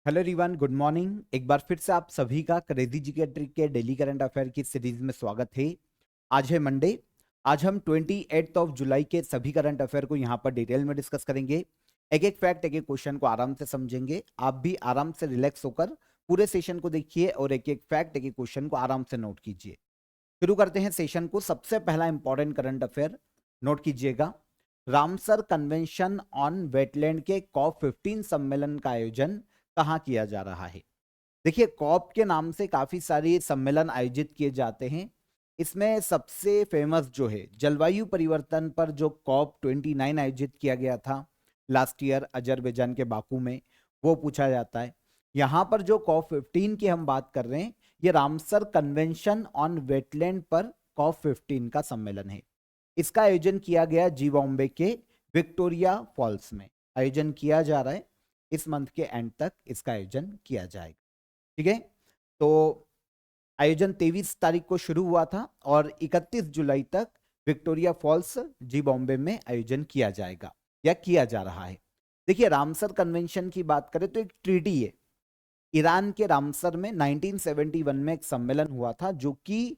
Hello everyone, good morning. एक बार फिर से आप सभी का क्रेजी जीके ट्रिक के डेली करंट अफेयर की सीरीज में स्वागत है। आज है मंडे। आज हम 28 ऑफ जुलाई के सभी करंट अफेयर को यहाँ पर डिटेल में डिस्कस करेंगे। एक एक फैक्ट, एक एक क्वेश्चन को आराम से समझेंगे। आप भी आराम से रिलैक्स होकर पूरे सेशन को देखिए और एक एक फैक्ट, एक एक क्वेश्चन को आराम से नोट कीजिए। शुरू करते हैं सेशन को। सबसे पहला इंपॉर्टेंट करंट अफेयर नोट कीजिएगा। रामसर कन्वेंशन ऑन वेटलैंड के COP15 सम्मेलन का आयोजन कहाँ किया जा रहा है? देखिए, कॉप के नाम से काफी सारे सम्मेलन आयोजित किए जाते हैं। इसमें सबसे फेमस जो है जलवायु परिवर्तन पर जो COP29 आयोजित किया गया था लास्ट ईयर अजरबैजान के बाकू में, वो पूछा जाता है। यहाँ पर जो COP15 की हम बात कर रहे हैं, ये रामसर कन्वेंशन ऑन वेटलैंड पर COP15 का सम्मेलन है। इसका आयोजन किया गया जिम्बाब्वे के विक्टोरिया फॉल्स में आयोजन किया जा रहा है। इस मंथ के एंड तक इसका आयोजन किया जाएगा। ठीक है, तो आयोजन 23 तारीख को शुरू हुआ था और 31 जुलाई तक विक्टोरिया फॉल्स जिम्बाब्वे में आयोजन किया जाएगा या किया जा रहा है। देखिए, रामसर कन्वेंशन की बात करें तो एक ट्रीटी है। ईरान के रामसर में 1971 में एक सम्मेलन हुआ था जो कि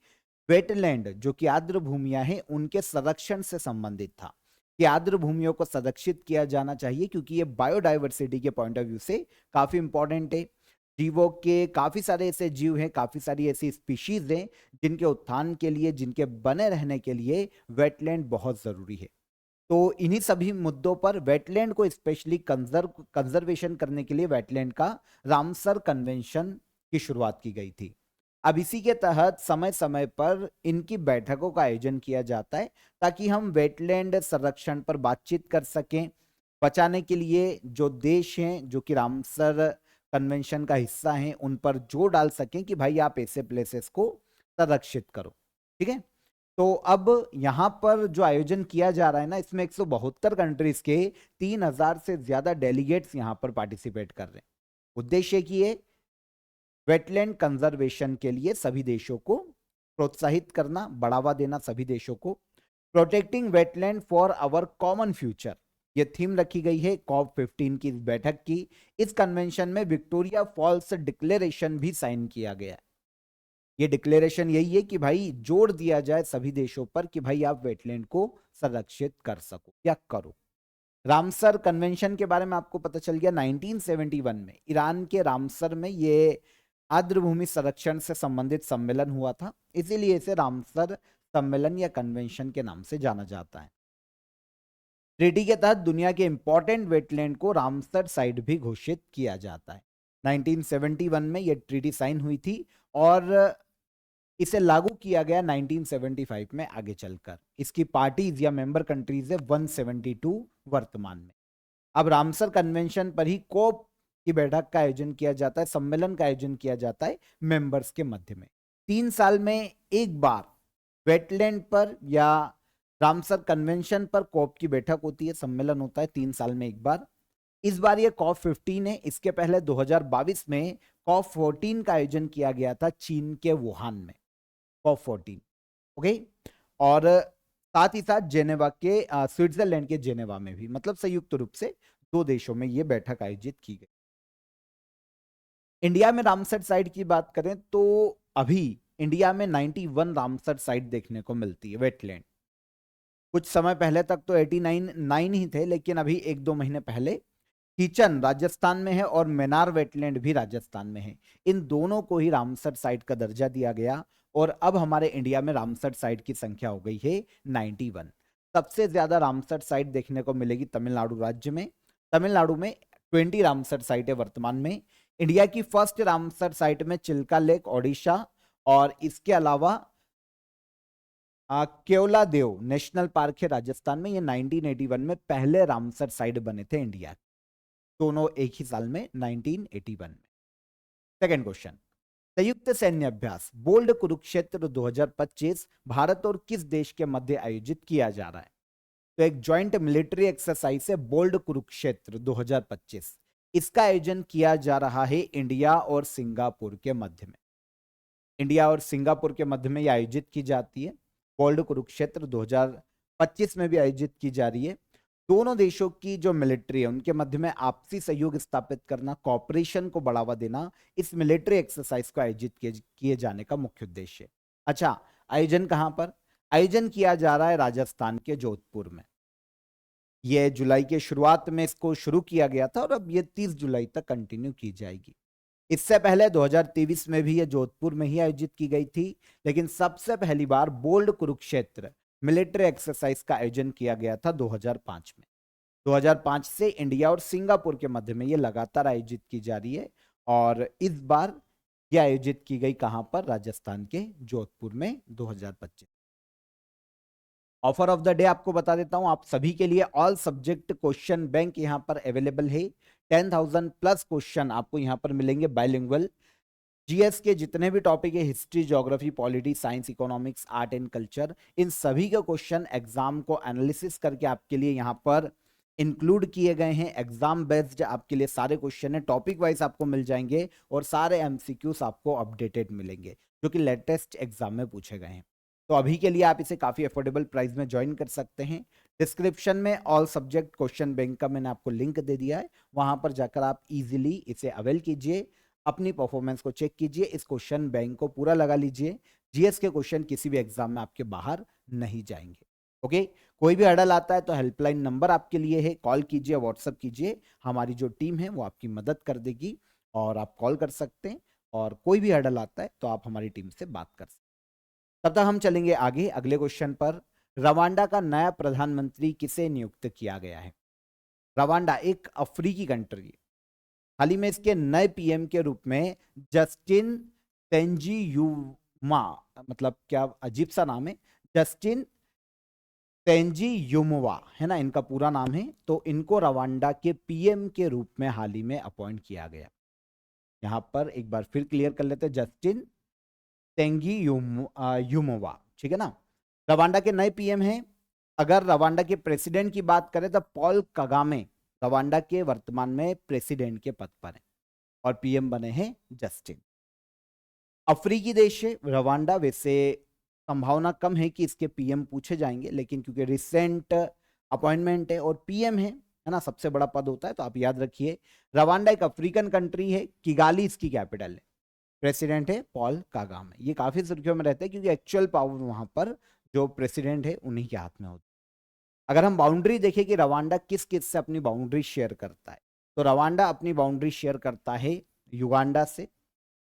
वेटलैंड, जो कि आर्द्र भूमियां हैं, उनके संरक्षण से संबंधित था कि आर्द्र भूमियों को संरक्षित किया जाना चाहिए क्योंकि ये बायोडाइवर्सिटी के पॉइंट ऑफ व्यू से काफी इंपॉर्टेंट है। जीवों के काफी सारे ऐसे जीव हैं, काफी सारी ऐसी स्पीशीज हैं जिनके उत्थान के लिए, जिनके बने रहने के लिए वेटलैंड बहुत जरूरी है। तो इन्हीं सभी मुद्दों पर वेटलैंड को स्पेशली कंजर्वेशन करने के लिए वेटलैंड का रामसर कन्वेंशन की शुरुआत की गई थी। अब इसी के तहत समय समय पर इनकी बैठकों का आयोजन किया जाता है ताकि हम वेटलैंड संरक्षण पर बातचीत कर सकें। बचाने के लिए जो देश हैं जो कि रामसर कन्वेंशन का हिस्सा हैं, उन पर जोर डाल सकें कि भाई आप ऐसे प्लेसेस को संरक्षित करो। ठीक है, तो अब यहां पर जो आयोजन किया जा रहा है ना, इसमें 172 कंट्रीज के 3000 से ज्यादा डेलीगेट्स यहां पर पार्टिसिपेट कर रहे हैं। उद्देश्य की है वेटलैंड कंजर्वेशन के लिए सभी देशों को प्रोत्साहित करना, बढ़ावा देना सभी देशों को। Protecting wetland for our common future, ये थीम रखी गई है COP15 की बैठक की। इस कन्वेंशन में विक्टोरिया फॉल्स डिक्लेरेशन भी साइन किया गया है। ये डिक्लेरेशन यही है कि भाई जोर दिया जाए सभी देशों पर कि भाई आप वेटलैंड को संरक्षित कर सको या करो। रामसर कन्वेंशन के बारे में आपको पता चल गया। 1971 में ईरान के रामसर में ये आर्द्रभूमि संरक्षण से संबंधित सम्मेलन हुआ था, इसीलिए इसे रामसर सम्मेलन या कन्वेंशन के नाम से जाना जाता है। ट्रीटी के तहत दुनिया के इंपॉर्टेंट वेटलैंड को रामसर साइट भी घोषित किया जाता है। 1971 में यह ट्रीटी साइन हुई थी और इसे लागू किया गया 1975 में आगे चलकर। इसकी पार्टीज या मेंबर कंट्रीज है 172 वर्तमान में। अब रामसर कन्वेंशन पर ही कोप की बैठक का आयोजन किया जाता है, सम्मेलन का आयोजन किया जाता है मेंबर्स के मध्य में। 3 साल में एक बार वेटलैंड पर या रामसर कन्वेंशन पर कोप की बैठक होती है, सम्मेलन होता है 3 साल में एक बार। इस बार ये COP15 है। इसके पहले 2022 में COP14 का आयोजन किया गया था चीन के वुहान में, COP14। ओके, और साथ ही साथ जेनेवा के स्विट्जरलैंड के जेनेवा में भी, मतलब संयुक्त रूप से 2 देशों में यह बैठक आयोजित की गई। इंडिया में रामसर साइट की बात करें तो अभी इंडिया में 91 रामसर साइट देखने को मिलती है वेटलैंड। कुछ समय पहले तक तो 89 ही थे, लेकिन अभी 1-2 महीने पहले किचन राजस्थान में है और मेनार वेटलैंड भी राजस्थान में है। इन दोनों को ही रामसर साइट का दर्जा दिया गया और अब हमारे इंडिया में रामसर साइट की संख्या हो गई है 91। सबसे ज्यादा रामसर साइट देखने को मिलेगी तमिलनाडु राज्य में। तमिलनाडु में 20 रामसर साइट है वर्तमान में। इंडिया की फर्स्ट रामसर साइट में चिल्का लेक ओडिशा, और इसके अलावा केवलादेव नेशनल पार्क है राजस्थान में। ये 1981 में पहले रामसर साइट बने थे इंडिया के, दोनों एक ही साल में 1981 में। सेकंड क्वेश्चन, संयुक्त सैन्य अभ्यास बोल्ड कुरुक्षेत्र 2025 भारत और किस देश के मध्य आयोजित किया जा रहा है? तो एक ज्वाइंट मिलिट्री एक्सरसाइज है बोल्ड कुरुक्षेत्र 2025। इसका आयोजन किया जा रहा है इंडिया और सिंगापुर के मध्य में। इंडिया और सिंगापुर के मध्य में यह आयोजित की जाती है। बोल्ड कुरुक्षेत्र 2025 में भी आयोजित की जा रही है दोनों देशों की जो मिलिट्री है उनके मध्य में आपसी सहयोग स्थापित करना, कॉपरेशन को बढ़ावा देना, इस मिलिट्री एक्सरसाइज को आयोजित किए जाने का मुख्य उद्देश्य है। अच्छा, आयोजन कहां पर? आयोजन किया जा रहा है राजस्थान के जोधपुर में। ये जुलाई के शुरुआत में इसको शुरू किया गया था और अब ये 30 जुलाई तक कंटिन्यू की जाएगी। इससे पहले 2023 में भी ये जोधपुर में ही आयोजित की गई थी, लेकिन सबसे पहली बार बोल्ड कुरुक्षेत्र मिलिट्री एक्सरसाइज का आयोजन किया गया था 2005 में। 2005 से इंडिया और सिंगापुर के मध्य में ये लगातार आयोजित की जा रही है और इस बार ये आयोजित की गई कहां पर? राजस्थान के जोधपुर में 2025। ऑफर ऑफ द डे आपको बता देता हूं, आप सभी के लिए ऑल सब्जेक्ट क्वेश्चन बैंक यहां पर अवेलेबल है। 10,000 प्लस क्वेश्चन आपको यहां पर मिलेंगे बाइलिंगुअल। जीएस के जितने भी टॉपिक है, history, geography, polity, science, economics, art and culture, इन सभी के क्वेश्चन एग्जाम को एनालिसिस करके आपके लिए यहां पर इंक्लूड किए गए हैं। एग्जाम बेस्ड आपके लिए सारे क्वेश्चन है, टॉपिक वाइज आपको मिल जाएंगे और सारे एमसीक्यूज आपको अपडेटेड मिलेंगे जो कि लेटेस्ट एग्जाम में पूछे गए हैं। तो अभी के लिए आप इसे काफी अफोर्डेबल प्राइस में ज्वाइन कर सकते हैं। डिस्क्रिप्शन में ऑल सब्जेक्ट क्वेश्चन बैंक का मैंने आपको लिंक दे दिया है, वहां पर जाकर आप इजीली इसे अवेल कीजिए, अपनी परफॉर्मेंस को चेक कीजिए, इस क्वेश्चन बैंक को पूरा लगा लीजिए। जीएस के क्वेश्चन किसी भी एग्जाम में आपके बाहर नहीं जाएंगे। ओके, कोई भी हर्डल आता है तो हेल्पलाइन नंबर आपके लिए है, कॉल कीजिए, व्हाट्सअप कीजिए, हमारी जो टीम है वो आपकी मदद कर देगी और आप कॉल कर सकते हैं। और कोई भी हर्डल आता है तो आप हमारी टीम से बात कर सकते हैं। तब तक हम चलेंगे आगे अगले क्वेश्चन पर। रवांडा का नया प्रधानमंत्री किसे नियुक्त किया गया है? रवांडा एक अफ्रीकी कंट्री है। हाल ही में इसके नए पीएम के रूप में जस्टिन तेंजियुमा, मतलब क्या अजीब सा नाम है, जस्टिन तेंजियुमवा है ना, इनका पूरा नाम है। तो इनको रवांडा के पीएम के रूप में हाल ही में अपॉइंट किया गया। यहां पर एक बार फिर क्लियर कर लेते हैं, जस्टिन तेंजियुमवा, ठीक है ना। रवांडा के नए पीएम हैं। अगर रवांडा के प्रेसिडेंट की बात करें तो पॉल कगामे रवांडा के वर्तमान में प्रेसिडेंट के पद पर हैं और पीएम बने हैं जस्टिन। अफ्रीकी देश है रवांडा, वैसे संभावना कम है कि इसके पीएम पूछे जाएंगे, लेकिन क्योंकि रिसेंट अपॉइंटमेंट है और पीएम है ना, सबसे बड़ा पद होता है, तो आप याद रखिए रवांडा एक अफ्रीकन कंट्री है, किगाली इसकी कैपिटल है, प्रेसिडेंट है पॉल कागामे। ये काफी सुर्खियों में रहते हैं क्योंकि एक्चुअल पावर वहां पर जो प्रेसिडेंट है उन्हीं के हाथ में होती है। अगर हम बाउंड्री देखें कि रवांडा किस किस से अपनी बाउंड्री शेयर करता है, तो रवांडा अपनी बाउंड्री शेयर करता है युगांडा से।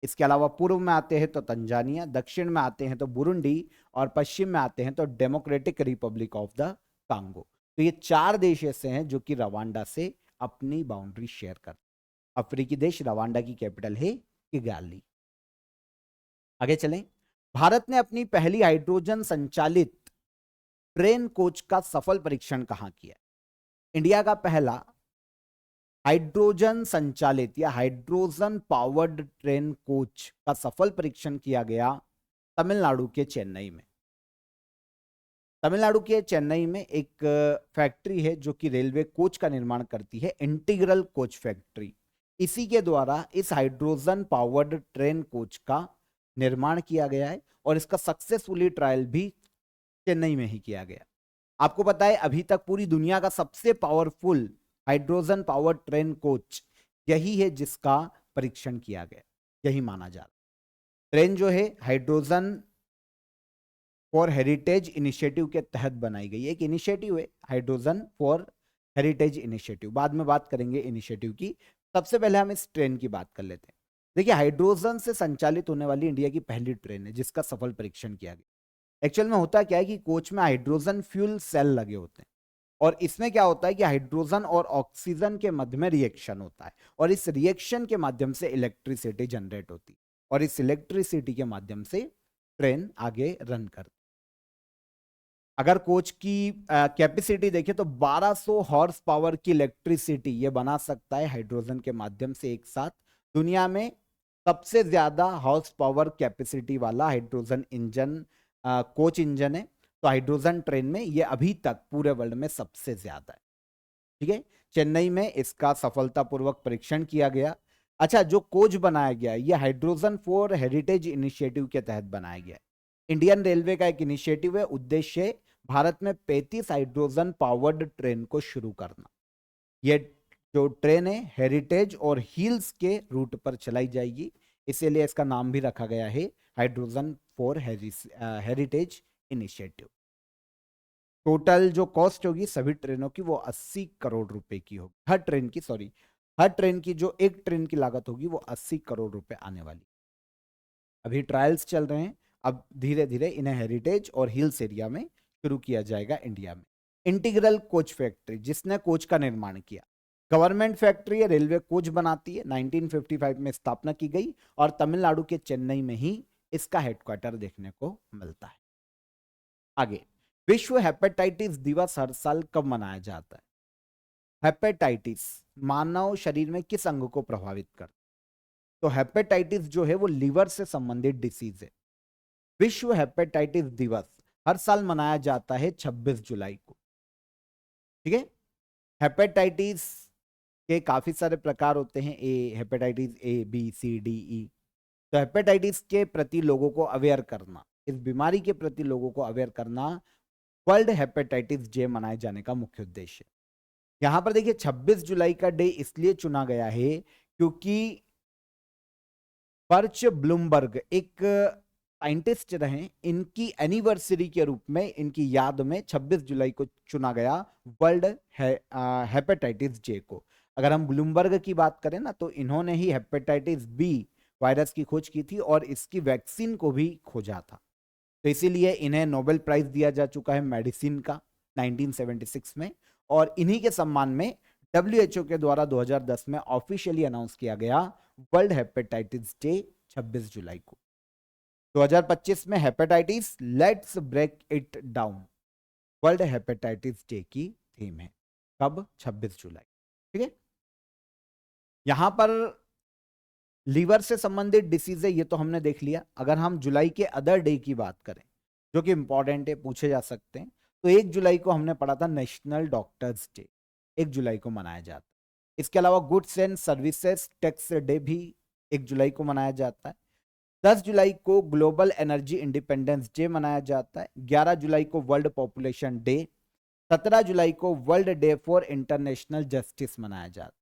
इसके अलावा पूर्व में आते हैं तो तंजानिया, दक्षिण में आते हैं तो बुरुंडी और पश्चिम में आते हैं तो democratic Republic of the Congo. तो ये 4 देश ऐसे हैं जो कि रवांडा से अपनी बाउंड्री शेयर करते हैं। अफ्रीकी देश रवांडा की कैपिटल है किगाली। आगे चलें। भारत ने अपनी पहली हाइड्रोजन संचालित ट्रेन कोच का सफल परीक्षण कहां किया? इंडिया का पहला हाइड्रोजन संचालित या हाइड्रोजन पावर्ड ट्रेन कोच का सफल परीक्षण किया गया तमिलनाडु के चेन्नई में। तमिलनाडु के चेन्नई में एक फैक्ट्री है जो कि रेलवे कोच का निर्माण करती है, इंटीग्रल कोच फैक्ट्री। इसी के द्वारा इस हाइड्रोजन पावर्ड ट्रेन कोच का निर्माण किया गया है और इसका सक्सेसफुली ट्रायल भी चेन्नई में ही किया गया। आपको पता है अभी तक पूरी दुनिया का सबसे powerful hydrogen power train coach यही है जिसका परीक्षण किया गया, यही माना जा रहा है। ट्रेन जो है हाइड्रोजन फॉर हेरिटेज इनिशिएटिव के तहत बनाई गई, एक इनिशिएटिव है हाइड्रोजन फॉर हेरिटेज इनिशिएटिव, बाद में बात करेंगे इनिशिएटिव की। सबसे पहले हम इस ट्रेन की बात कर लेते हैं। देखिए, हाइड्रोजन से संचालित होने वाली इंडिया की पहली ट्रेन है जिसका सफल परीक्षण किया गया। एक्चुअल में होता क्या है कि कोच में हाइड्रोजन फ्यूल सेल लगे होते हैं और इसमें क्या होता है कि हाइड्रोजन और ऑक्सीजन के मध्य में रिएक्शन होता है और इस रिएक्शन के माध्यम से इलेक्ट्रिसिटी जनरेट होती है और इस इलेक्ट्रिसिटी के माध्यम से ट्रेन आगे रन करती है। अगर कोच की कैपेसिटी देखें तो 1200 हॉर्स पावर की इलेक्ट्रिसिटी ये बना सकता है हाइड्रोजन के माध्यम से एक साथ। दुनिया में सबसे ज्यादा हॉर्स पावर कैपेसिटी वाला हाइड्रोजन इंजन कोच इंजन है, तो हाइड्रोजन ट्रेन में ये अभी तक पूरे वर्ल्ड में सबसे ज्यादा है। ठीक है, चेन्नई में इसका सफलतापूर्वक परीक्षण किया गया। अच्छा, जो कोच बनाया गया ये हाइड्रोजन फॉर हेरिटेज इनिशिएटिव के तहत बनाया गया। इंडियन रेलवे का एक इनिशिएटिव है, उद्देश्य भारत में 35 हाइड्रोजन पावर्ड ट्रेन को शुरू करना। ये जो ट्रेन है हेरिटेज और हील्स के रूट पर चलाई जाएगी, इसीलिए इसका नाम भी रखा गया है hydrogen for heritage initiative. Total जो कॉस्ट होगी सभी ट्रेनों की वो 80 करोड़ रुपए की होगी। हर ट्रेन की जो एक ट्रेन की लागत होगी वो 80 करोड़ रुपए आने वाली। अभी ट्रायल्स चल रहे हैं, अब धीरे धीरे इन्हें हेरिटेज और हिल्स एरिया में शुरू किया जाएगा इंडिया में। इंटीग्रल कोच फैक्ट्री, जिसने कोच का निर्माण किया, गवर्नमेंट फैक्ट्री है, रेलवे कोच बनाती है, 1955 में स्थापना की गई और तमिलनाडु के चेन्नई में ही इसका हेडक्वार्टर देखने को मिलता है। आगे, विश्व हेपेटाइटिस दिवस हर साल कब मनाया जाता है? हेपेटाइटिस मानव शरीर में किस अंग को प्रभावित करता है? तो हेपेटाइटिस जो है वो लीवर से संबंधित डिसीज है। विश्व हेपेटाइटिस दिवस हर साल मनाया जाता है 26 जुलाई को। ठीक है, हेपेटाइटिस के काफी सारे प्रकार होते हैं, hepatitis A B C D E. तो हेपेटाइटिस के प्रति लोगों को अवेयर करना, इस बीमारी के प्रति लोगों को अवेयर करना वर्ल्ड हेपेटाइटिस डे मनाए जाने का मुख्य उद्देश्य है। यहां पर देखिए 26 जुलाई का डे इसलिए चुना गया है क्योंकि पर्च ब्लूमबर्ग एक साइंटिस्ट रहे, इनकी एनिवर्सरी के रूप में इनकी याद में 26 जुलाई को चुना गया वर्ल्ड हेपेटाइटिस डे को। अगर हम ब्लूमबर्ग की बात करें ना, तो इन्होंने ही हेपेटाइटिस बी वायरस की खोज की थी और इसकी वैक्सीन को भी खोजा था। तो इसीलिए इन्हें नोबेल प्राइज दिया जा चुका है मेडिसिन का 1976 में, और इन्हीं के सम्मान में WHO के द्वारा 2010 में ऑफिशियली अनाउंस किया गया वर्ल्ड हेपेटाइटिस डे 26 जुलाई को। 2025 में hepatitis let's break it down world hepatitis day की थीम है। कब? 26 जुलाई। ठीक है, यहां पर लीवर से संबंधित डिसीज है, ये तो हमने देख लिया। अगर हम जुलाई के अदर डे की बात करें जो कि इंपॉर्टेंट है, पूछे जा सकते हैं, तो 1 जुलाई को हमने पढ़ा था नेशनल डॉक्टर्स डे, 1 जुलाई को मनाया जाता है। इसके अलावा goods and services tax day भी 1 जुलाई को मनाया जाता है। 10 जुलाई को ग्लोबल एनर्जी इंडिपेंडेंस डे मनाया जाता है। 11 जुलाई को वर्ल्ड पॉपुलेशन डे। 17 जुलाई को world day for international justice मनाया जाता है।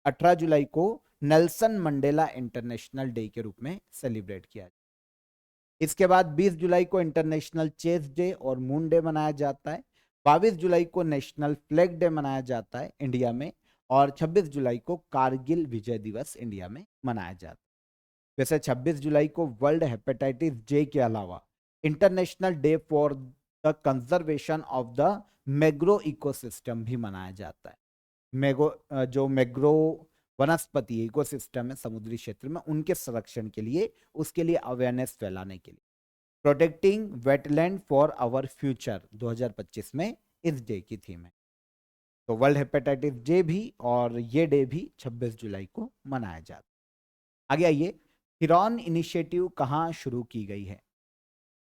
18 जुलाई को नेल्सन मंडेला इंटरनेशनल डे के रूप में सेलिब्रेट किया जाता है। इसके बाद 20 जुलाई को इंटरनेशनल चेस डे और मून डे मनाया जाता है। 22 जुलाई को नेशनल फ्लैग डे मनाया जाता है इंडिया में, और 26 जुलाई को कारगिल विजय दिवस इंडिया में मनाया जाता है। वैसे 26 जुलाई को वर्ल्ड हेपेटाइटिस डे के अलावा international day for the conservation of the मैग्रो ecosystem भी मनाया जाता है। जो मैग्रो वनस्पति इकोसिस्टम है समुद्री क्षेत्र में, उनके संरक्षण के लिए, उसके लिए अवेयरनेस फैलाने के लिए, protecting wetland for our future 2025 में इस डे की थीम है। तो वर्ल्ड हेपेटाइटिस डे भी और ये डे भी 26 जुलाई को मनाया जाता है। आगे आइए, हिरॉन इनिशिएटिव कहाँ शुरू की गई है?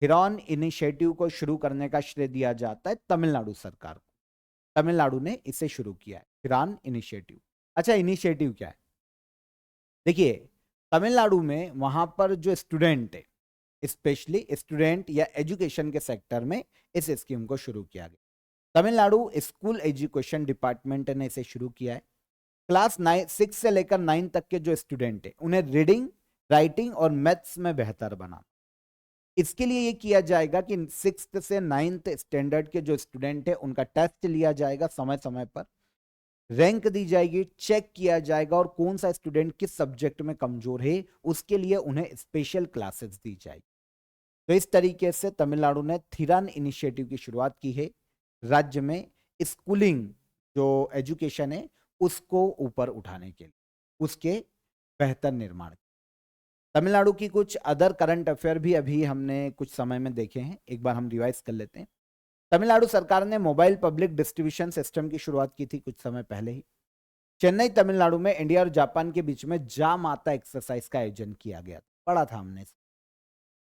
हिरॉन इनिशिएटिव को शुरू करने का श्रेय दिया जाता है तमिलनाडु सरकार को। तमिलनाडु ने इसे शुरू किया है, हिरॉन इनिशिएटिव। अच्छा, इनिशिएटिव क्या है? देखिए, तमिलनाडु में वहां पर जो स्टूडेंट है, स्पेशली स्टूडेंट या एजुकेशन के सेक्टर में इस स्कीम को शुरू किया गया। तमिलनाडु स्कूल एजुकेशन डिपार्टमेंट ने इसे शुरू किया है। क्लास 6 से लेकर 9 तक के जो स्टूडेंट है उन्हें रीडिंग, राइटिंग और मैथ्स में बेहतर बनाना। इसके लिए ये किया जाएगा कि 6th से 9th स्टैंडर्ड के जो स्टूडेंट है उनका टेस्ट लिया जाएगा समय समय पर, रैंक दी जाएगी, चेक किया जाएगा और कौन सा स्टूडेंट किस सब्जेक्ट में कमजोर है उसके लिए उन्हें स्पेशल क्लासेस दी जाएगी। तो इस तरीके से तमिलनाडु ने थिरान इनिशिएटिव की शुरुआत की है, राज्य में स्कूलिंग जो एजुकेशन है उसको ऊपर उठाने के लिए, उसके बेहतर निर्माण। तमिलनाडु की कुछ अदर करंट अफेयर भी अभी हमने कुछ समय में देखे हैं, एक बार हम रिवाइज कर लेते हैं। तमिलनाडु सरकार ने मोबाइल पब्लिक डिस्ट्रीब्यूशन सिस्टम की शुरुआत की थी कुछ समय पहले ही। चेन्नई तमिलनाडु में इंडिया और जापान के बीच में जा माता एक्सरसाइज का आयोजन किया गया, पढ़ा था हमने।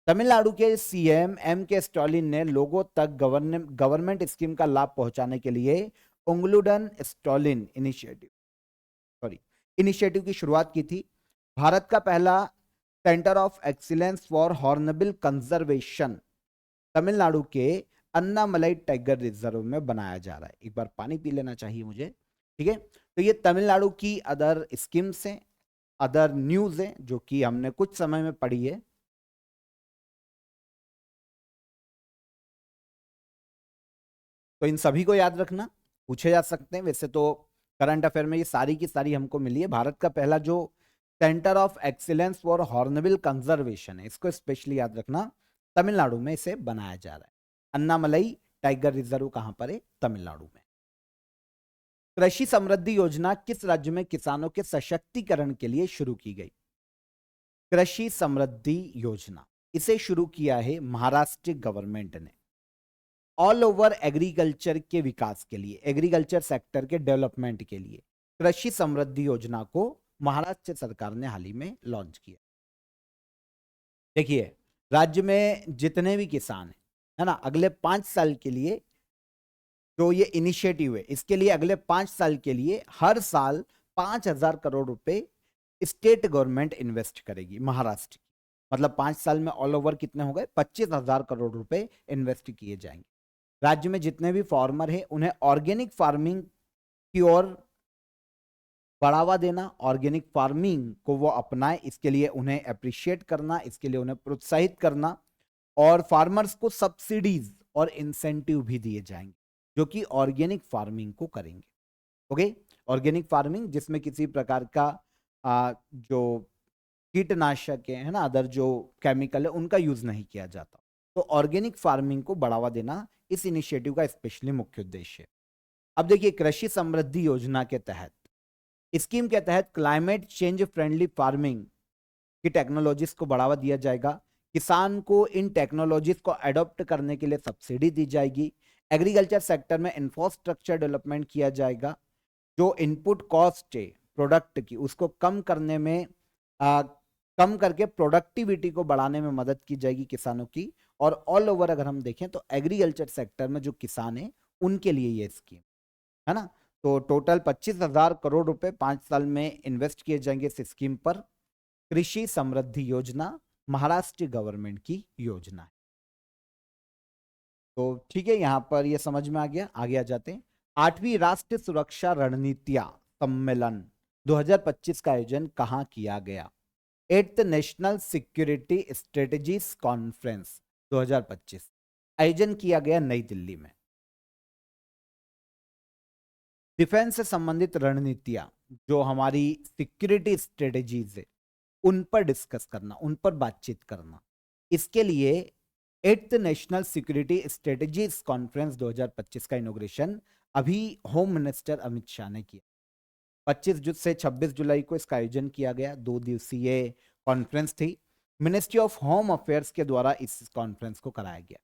तमिलनाडु के सीएम M.K. स्टालिन ने लोगों तक गवर्नमेंट स्कीम का लाभ पहुंचाने के लिए उंगलुडन स्टालिन इनिशिएटिव की शुरुआत की थी। भारत का पहला centre of excellence for hornbill conservation Tamil Nadu के अन्नामलाई टाइगर रिजर्व में बनाया जा रहा है। एक बार पानी पी लेना चाहिए मुझे, ठीक है। तो ये तमिलनाडु की अदर स्कीम्स हैं, अदर न्यूज है जो कि हमने कुछ समय में पढ़ी है। तो इन सभी को याद रखना, पूछे जा सकते हैं। वैसे तो करंट अफेयर में ये सारी की सारी हमको मिली है। भारत का पहला जो centre of excellence for hornbill conservation है, इसको स्पेशली याद रखना, तमिलनाडु में इसे बनाया जा रहा है। अन्नामलई टाइगर रिजर्व कहां पर है? तमिलनाडु में। कृषि समृद्धि योजना किस राज्य में किसानों के सशक्तिकरण के लिए शुरू की गई? कृषि समृद्धि योजना, इसे शुरू किया है महाराष्ट्र गवर्नमेंट ने ऑल ओवर एग्रीकल्चर के विकास के लिए, एग्रीकल्चर सेक्टर के डेवलपमेंट के लिए कृषि समृद्धि योजना को महाराष्ट्र सरकार ने हाल ही में लॉन्च किया। देखिए, राज्य में जितने भी किसान हैं, है ना, अगले 5 साल के लिए जो ये इनिशिएटिव है, इसके लिए अगले 5 साल के लिए हर साल 5,000 करोड़ रुपए स्टेट गवर्नमेंट इन्वेस्ट करेगी महाराष्ट्र की। मतलब 5 साल में ऑल ओवर कितने हो गए? 25,000 करोड़ रुपए इन्वेस्ट किए जाएंगे। राज्य में जितने भी फार्मर हैं उन्हें ऑर्गेनिक फार्मिंग की ओर बढ़ावा देना, ऑर्गेनिक फार्मिंग को वो अपनाए, इसके लिए उन्हें अप्रिशिएट करना, इसके लिए उन्हें प्रोत्साहित करना, और फार्मर्स को सब्सिडीज और इंसेंटिव भी दिए जाएंगे जो कि ऑर्गेनिक फार्मिंग को करेंगे। ओके, ऑर्गेनिक फार्मिंग जिसमें किसी प्रकार का जो कीटनाशक है ना, अदर जो केमिकल है, उनका यूज नहीं किया जाता। तो ऑर्गेनिक फार्मिंग को बढ़ावा देना इस इनिशिएटिव का स्पेशली मुख्य उद्देश्य है। अब देखिए, कृषि समृद्धि योजना के तहत, स्कीम के तहत क्लाइमेट चेंज फ्रेंडली फार्मिंग की टेक्नोलॉजीज को बढ़ावा दिया जाएगा। किसान को इन टेक्नोलॉजीज को अडॉप्ट करने के लिए सब्सिडी दी जाएगी। एग्रीकल्चर सेक्टर में इंफ्रास्ट्रक्चर डेवलपमेंट किया जाएगा। जो इनपुट कॉस्ट है प्रोडक्ट की, उसको कम करने में कम करके प्रोडक्टिविटी को बढ़ाने में मदद की जाएगी किसानों की। और ऑल ओवर अगर हम देखें तो एग्रीकल्चर सेक्टर में जो किसान हैं उनके लिए ये स्कीम है ना। तो टोटल 25,000 करोड़ रुपए 5 साल में इन्वेस्ट किए जाएंगे इस स्कीम पर। कृषि समृद्धि योजना महाराष्ट्र गवर्नमेंट की योजना है। तो ठीक है, यहां पर ये समझ में आ गया। आगे आ जाते हैं। 8वीं राष्ट्रीय सुरक्षा रणनीतियां सम्मेलन 2025 का आयोजन कहां किया गया? 8th national security strategies conference 2025 आयोजन किया गया नई दिल्ली में। डिफेंस से संबंधित रणनीतियां, जो हमारी सिक्योरिटी स्ट्रेटेजीज है, उन पर डिस्कस करना, उन पर बातचीत करना, इसके लिए 8th national security strategies conference 2025 का इनॉग्रेशन अभी होम मिनिस्टर अमित शाह ने किया। 25 से 26 जुलाई को इसका आयोजन किया गया। 2 दिवसीय कॉन्फ्रेंस थी। मिनिस्ट्री ऑफ होम अफेयर्स के द्वारा इस कॉन्फ्रेंस को कराया गया।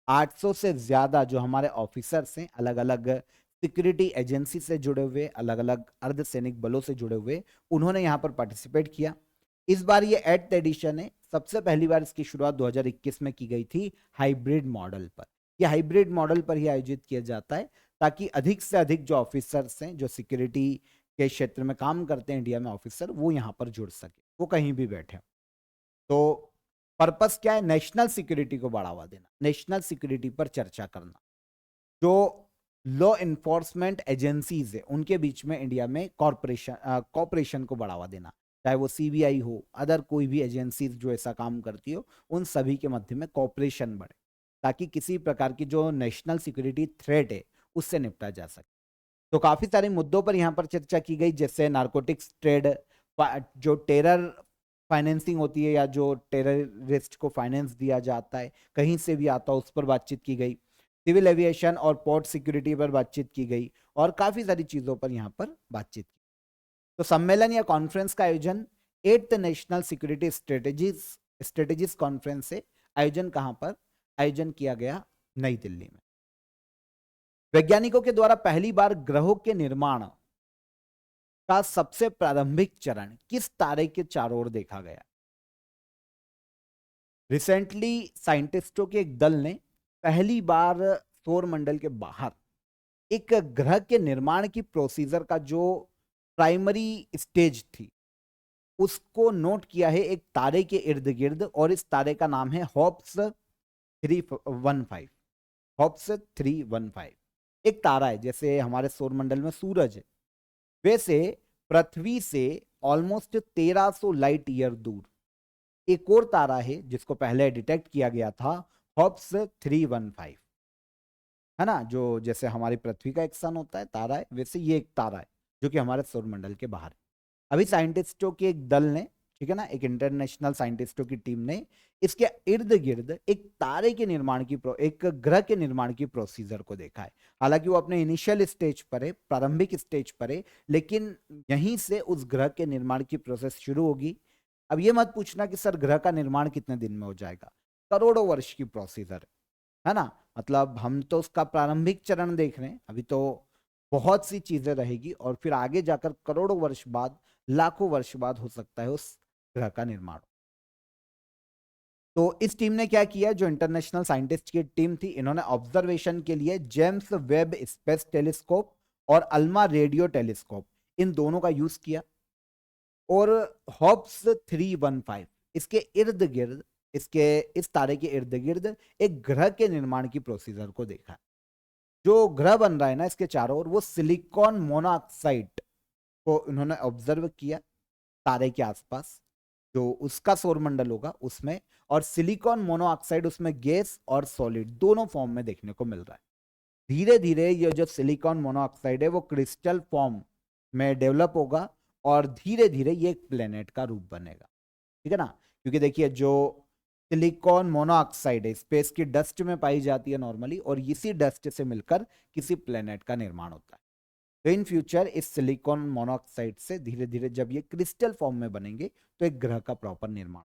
800 से ज्यादा जो हमारे ऑफिसर्स हैं, अलग अलग सिक्योरिटी एजेंसी से जुड़े हुए, अलग अलग अर्धसैनिक बलों से जुड़े हुए, उन्होंने यहाँ पर पार्टिसिपेट किया। इस बार ये 8th एडिशन है। सबसे पहली बार इसकी शुरुआत 2021 में की गई थी हाइब्रिड मॉडल पर। यह हाइब्रिड मॉडल पर ही आयोजित किया जाता है ताकि अधिक से अधिक जो ऑफिसर्स हैं, जो सिक्योरिटी के क्षेत्र में काम करते हैं इंडिया में ऑफिसर, वो यहाँ पर जुड़ सके, वो कहीं भी बैठे। तो पर्पस क्या है? नेशनल सिक्योरिटी को बढ़ावा देना, नेशनल सिक्योरिटी पर चर्चा करना। जो लॉ इन्फोर्समेंट एजेंसीज है उनके बीच में इंडिया में कॉपरेशन को बढ़ावा देना, चाहे वो सीबीआई हो, अदर कोई भी एजेंसीज जो ऐसा काम करती हो, उन सभी के मध्य में कॉपरेशन बढ़े ताकि किसी प्रकार की जो नेशनल सिक्योरिटी थ्रेट है उससे निपटा जा सके। तो काफी सारे मुद्दों पर यहाँ पर चर्चा की गई, जैसे नारकोटिक्स ट्रेड, जो टेरर फाइनेंसिंग होती है या जो टेररिस्ट को फाइनेंस दिया जाता है कहीं से भी आता है, उस पर बातचीत की गई। सिविल एविएशन और पोर्ट सिक्योरिटी पर बातचीत की गई और काफी सारी चीजों पर यहाँ पर बातचीत की। तो सम्मेलन या कॉन्फ्रेंस का आयोजन 8th national security strategies conference से आयोजन कहां पर आयोजन किया गया? नई दिल्ली में। वैज्ञानिकों के द्वारा पहली बार ग्रहों के निर्माण का सबसे प्रारंभिक चरण किस तारे के चारों ओर देखा गया? रिसेंटली साइंटिस्टों के एक दल ने पहली बार सौर मंडल के बाहर एक ग्रह के निर्माण की प्रोसीजर का जो प्राइमरी स्टेज थी उसको नोट किया है एक तारे के इर्द गिर्द, और इस तारे का नाम है हॉब्स 315। हॉब्स 315 एक तारा है, जैसे हमारे सौरमंडल में सूरज है, वैसे पृथ्वी से ऑलमोस्ट 1300 लाइट ईयर दूर एक और तारा है जिसको पहले डिटेक्ट किया गया था, हॉब्स 315, है ना, जो जैसे हमारी पृथ्वी का एक सन होता है, तारा है, वैसे ये एक तारा है जो कि हमारे सौरमंडल के बाहर है। अभी साइंटिस्टों के एक दल ने, ठीक है ना, एक इंटरनेशनल साइंटिस्टों की टीम ने इसके इर्द गिर्द एक तारे के निर्माण की एक ग्रह के निर्माण की प्रोसीजर को देखा है। हालांकि वो अपने इनिशियल स्टेज पर है, प्रारंभिक स्टेज पर है, लेकिन यहीं से उस ग्रह के निर्माण की प्रोसेस शुरू होगी। अब ये मत पूछना कि सर ग्रह का निर्माण कितने दिन में हो जाएगा, करोड़ों वर्ष की प्रोसीजर है ना। मतलब हम तो उसका प्रारंभिक चरण देख रहे हैं, अभी तो बहुत सी चीजें रहेगी और फिर आगे जाकर करोड़ों वर्ष बाद, लाखों वर्ष बाद हो सकता है उस ग्रह का निर्माण। तो इस टीम ने क्या किया, जो इंटरनेशनल साइंटिस्ट की टीम थी, इन्होंने ऑब्जर्वेशन के लिए जेम्स वेब स्पेस टेलीस्कोप और अल्मा रेडियो टेलीस्कोप, इन दोनों का यूज किया और हॉब्स 315 इसके इर्द गिर्द, इसके इस तारे के इर्द गिर्द एक ग्रह के निर्माण की प्रोसीजर को देखा। जो ग्रह बन रहा है ना इसके चारों ओर, वो सिलिकॉन मोनोऑक्साइड को उन्होंने ऑब्जर्व किया तारे के आसपास, जो उसका सौरमंडल होगा उसमें, और सिलिकॉन मोनोऑक्साइड उसमें गैस और सॉलिड दोनों फॉर्म में देखने को मिल रहा है। धीरे धीरे ये जो सिलिकॉन मोनोऑक्साइड है वो क्रिस्टल फॉर्म में डेवलप होगा और धीरे धीरे ये एक प्लेनेट का रूप बनेगा, ठीक है ना। क्योंकि देखिए जो सिलिकॉन मोनोऑक्साइड है स्पेस की डस्ट में पाई जाती है नॉर्मली, और इसी डस्ट से मिलकर किसी प्लेनेट का निर्माण होता है। तो इन फ्यूचर इस सिलिकॉन मोनोऑक्साइड से धीरे धीरे जब ये क्रिस्टल फॉर्म में बनेंगे तो एक ग्रह का प्रॉपर निर्माण,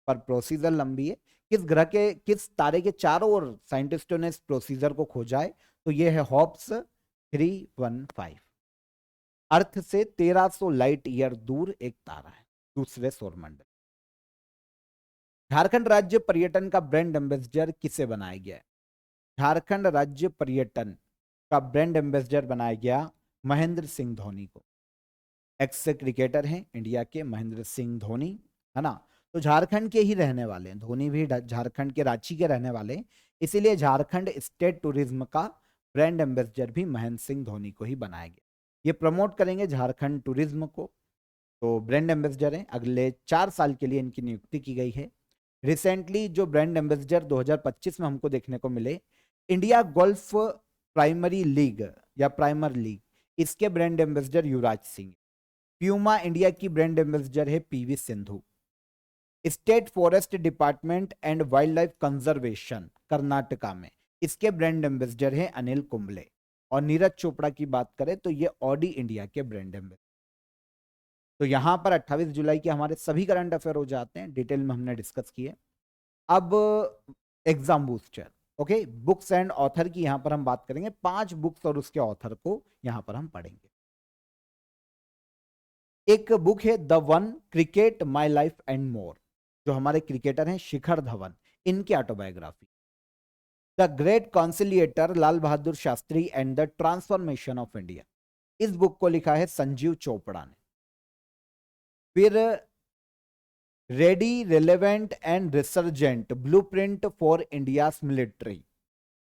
पर प्रोसीजर लंबी है। किस ग्रह के, किस तारे के चारों ओर साइंटिस्टों ने इस प्रोसीजर को खोजा है, तो ये है हॉब्स 315, अर्थ से 1300 लाइट ईयर दूर एक तारा है, दूसरे सौरमंडल। झारखंड राज्य पर्यटन का ब्रांड एम्बेसडर किसे बनाया गया है? झारखंड राज्य पर्यटन का ब्रांड एम्बेसडर बनाया गया महेंद्र सिंह धोनी को। एक्स क्रिकेटर हैं इंडिया के महेंद्र सिंह धोनी, है ना। तो झारखंड के ही रहने वाले हैं, धोनी भी झारखंड के रांची के रहने वाले हैं, इसीलिए झारखंड स्टेट टूरिज्म का ब्रांड एम्बेसडर भी महेंद्र सिंह धोनी को ही बनाया गया। ये प्रमोट करेंगे झारखंड टूरिज्म को, तो ब्रांड एम्बेसडर हैं, अगले 4 साल के लिए इनकी नियुक्ति की गई है। रिसेंटली जो ब्रांड एम्बेसडर 2025 में हमको देखने को मिले, इंडिया गोल्फ प्राइमरी लीग या प्राइमर लीग, इसके brand ambassador Yuvraj Singh. Puma India की ब्रांड एम्बेसडर है PV Sindhu. State forest department and wild life conservation Karnataka में, इसके ब्रांड एम्बेसडर है अनिल कुंबले। और नीरज चोपड़ा की बात करें तो ये ऑडी इंडिया के ब्रांड एम्बेसडर। तो यहां पर 28 जुलाई के हमारे सभी करंट अफेयर हो जाते हैं, डिटेल में हमने डिस्कस किए। अब exam booster, okay, books and author की यहां पर हम बात करेंगे, 5 बुक्स और उसके ऑथर को यहां पर हम पढ़ेंगे। एक बुक है the one, cricket my life and more, जो हमारे क्रिकेटर हैं शिखर धवन, इनकी autobiography. The great conciliator Lal Bahadur Shastri and the transformation of India, इस बुक को लिखा है संजीव चोपड़ा ने। फिर ready, relevant and resurgent blueprint for India's military,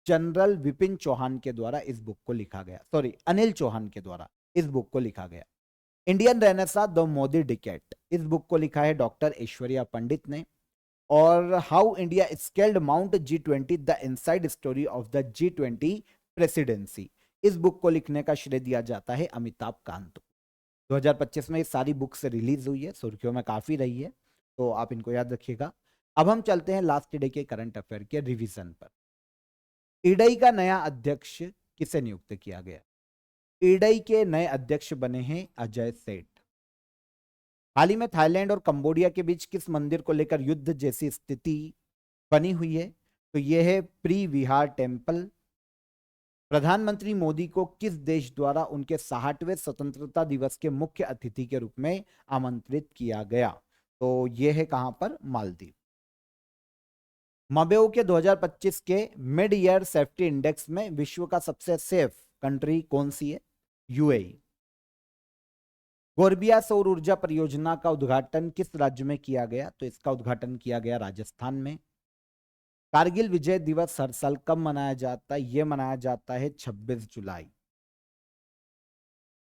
general Vipin Chauhan के द्वारा इस बुक को लिखा गया, सॉरी अनिल चौहान के द्वारा इस बुक को लिखा गया। Indian Renaissance the Modi decade, इस बुक को लिखा है डॉक्टर ऐश्वर्या पंडित ने। और how India scaled mount G20 the inside story of the G20 presidency, इस बुक को लिखने का श्रेय दिया जाता है अमिताभ कांत को। 2025 में ये सारी बुक्स रिलीज हुई है, सुर्खियों में काफी रही है, तो आप इनको याद रखिएगा। अब हम चलते हैं लास्ट डे के करंट अफेयर के रिवीजन पर। ईडई का नया अध्यक्ष किसे नियुक्त किया गया? ईडई के नए अध्यक्ष बने हैं अजय सेठ। हाल ही में थाईलैंड और कंबोडिया के बीच किस मंदिर को लेकर युद्ध जैसी स्थिति बनी हुई है? तो यह है प्री विहार टेम्पल। प्रधानमंत्री मोदी को किस देश द्वारा उनके 60वें स्वतंत्रता दिवस के मुख्य अतिथि के रूप में आमंत्रित किया गया? तो यह है कहां पर? मालदीव। मबेओ के 2025 के मिड ईयर सेफ्टी इंडेक्स में विश्व का सबसे सेफ कंट्री कौन सी है? यूएई। गोरबिया सौर ऊर्जा परियोजना का उद्घाटन किस राज्य में किया गया? तो इसका उद्घाटन किया गया राजस्थान में। कारगिल विजय दिवस हर साल कब मनाया जाता है? ये मनाया जाता है 26 जुलाई।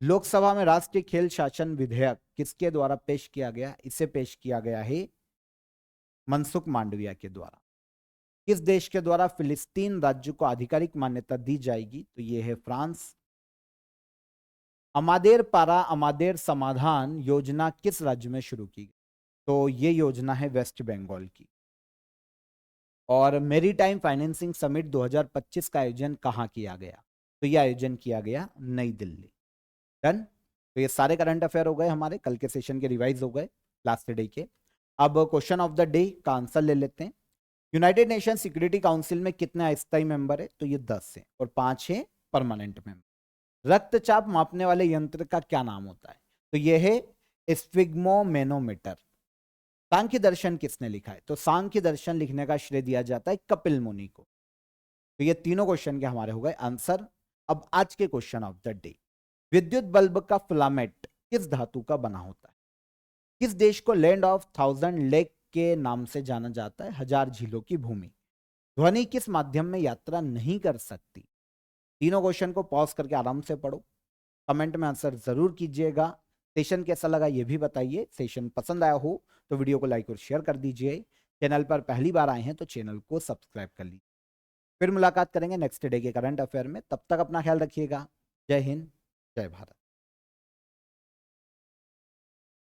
लोकसभा में राष्ट्रीय खेल शासन विधेयक किसके द्वारा पेश किया गया? इसे पेश किया गया है मनसुख मांडविया के द्वारा। किस देश के द्वारा फिलिस्तीन राज्य को आधिकारिक मान्यता दी जाएगी? तो ये है फ्रांस। अमादेर पारा अमादेर समाधान योजना किस राज्य में शुरू की गई? तो ये योजना है वेस्ट बंगाल की। और मेरीटाइम फाइनेंसिंग समिट 2025 का आयोजन कहाँ किया गया? तो ये आयोजन किया गया नई दिल्ली। डन। तो ये सारे करंट अफेयर हो गए हमारे, कल के सेशन के रिवाइज हो गए लास्ट डे के। अब क्वेश्चन ऑफ द डे का आंसर ले लेते हैं। यूनाइटेड नेशन सिक्योरिटी काउंसिल में कितने अस्थायी मेंबर है? तो ये 10 है और 5 है परमानेंट मेंबर। रक्तचाप मापने वाले यंत्र का क्या नाम होता है? तो ये है स्फिग्मोमेनोमीटर। सांख्य दर्शन किसने लिखा है? तो सांख्य दर्शन लिखने का श्रेय दिया जाता है कपिल मुनि को। तो ये तीनों क्वेश्चन के हमारे हो गए आंसर। अब आज के क्वेश्चन ऑफ द डे, विद्युत बल्ब का फिलामेंट किस धातु का बना होता है? किस देश को लैंड ऑफ 1000 लेक के नाम से जाना जाता है? 1000 झीलों की भूमि। ध्वनि किस माध्यम में यात्रा नहीं कर सकती? तीनों क्वेश्चन को पॉज करके आराम से पढ़ो, कमेंट में आंसर जरूर कीजिएगा। सेशन कैसा लगा ये भी बताइए। सेशन पसंद आया हो तो वीडियो को लाइक और शेयर कर दीजिए। चैनल पर पहली बार आए हैं तो चैनल को सब्सक्राइब कर लीजिए। फिर मुलाकात करेंगे नेक्स्ट डे के करंट अफेयर में। तब तक अपना ख्याल रखिएगा। जय हिंद, जय भारत।